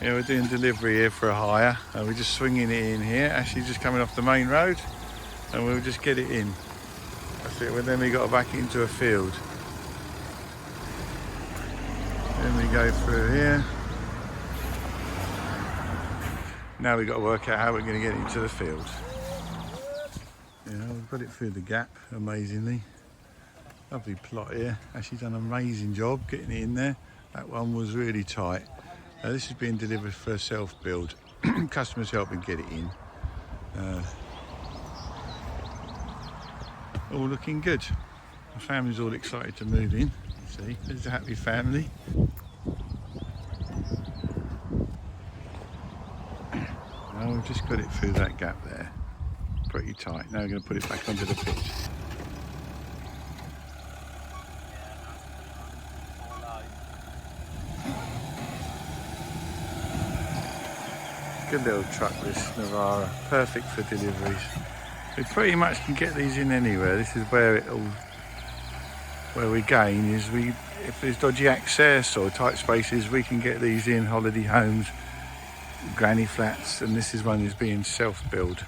Yeah, we're doing delivery here for a hire. We're just swinging it in here, actually just coming off the main road, and we'll just get it in. That's it, well, then we got to back it into a field. Then we go through here. Now we've got to work out how we're going to get it into the field. Yeah, we've got it through the gap, amazingly. Lovely plot here, actually done an amazing job getting it in there. That one was really tight. This is being delivered for a self-build. Customers helping get it in. All looking good. The family's all excited to move in. See, there's a happy family. Now we've just got it through that gap there. Pretty tight. Now we're going to put it back onto the pitch. Good little truck, this Navara, perfect for deliveries. We pretty much can get these in anywhere. This is where we gain is if there's dodgy access or tight spaces, we can get these in holiday homes, granny flats, and this is one that's being self-build.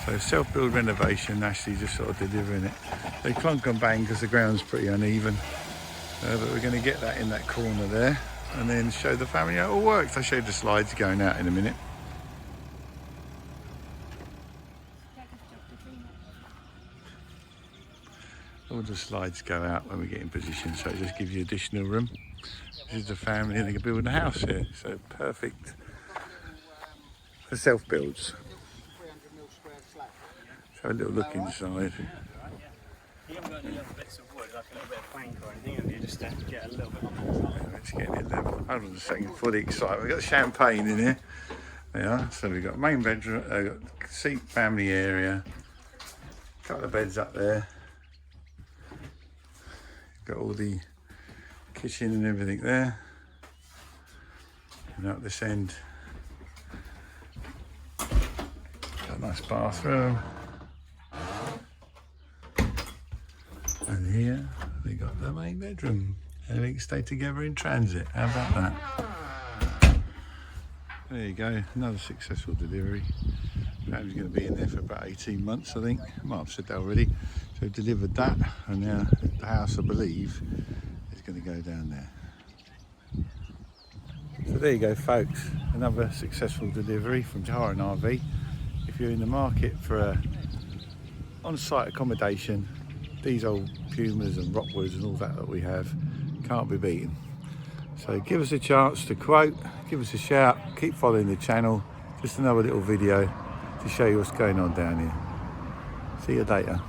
So self-build renovation, actually just sort of delivering it. They clunk and bang because the ground's pretty uneven, but we're going to get that in that corner there and then show the family how it all works. I'll show you the slides going out in a minute. All the slides go out when we get in position, so it just gives you additional room. This is the family, and they can build a house here, so perfect for self-builds. So a little look inside. You haven't got any other bits of wood, like a little bit of plank or anything, have you? Just to get a little bit on. Let's get it level. Hold on a second, fully excited. We've got champagne in here. There you are. So we've got main bedroom, got seat family area, a couple of beds up there. Got all the kitchen and everything there. And up this end, got a nice bathroom. And here we got the main bedroom. Everything stayed together in transit. How about that? There you go, another successful delivery. Family's going to be in there for about 18 months, I think. I might have said that already. So delivered that, and now the house, I believe, is going to go down there. So there you go, folks. Another successful delivery from HARV. If you're in the market for a on-site accommodation, these old Pumas and Rockwoods and all that we have can't be beaten. So give us a chance to quote, give us a shout, keep following the channel. Just another little video to show you what's going on down here. See you later.